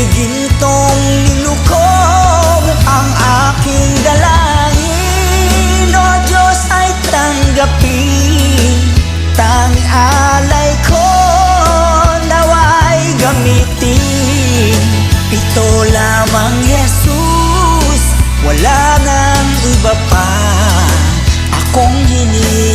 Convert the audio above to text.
gintong nilukob ang aking dalangin. O Diyos ay tanggapin, tanging alay ko naway gamitin. Ito lamang Jesus, wala nang iba pa akong hinihingi.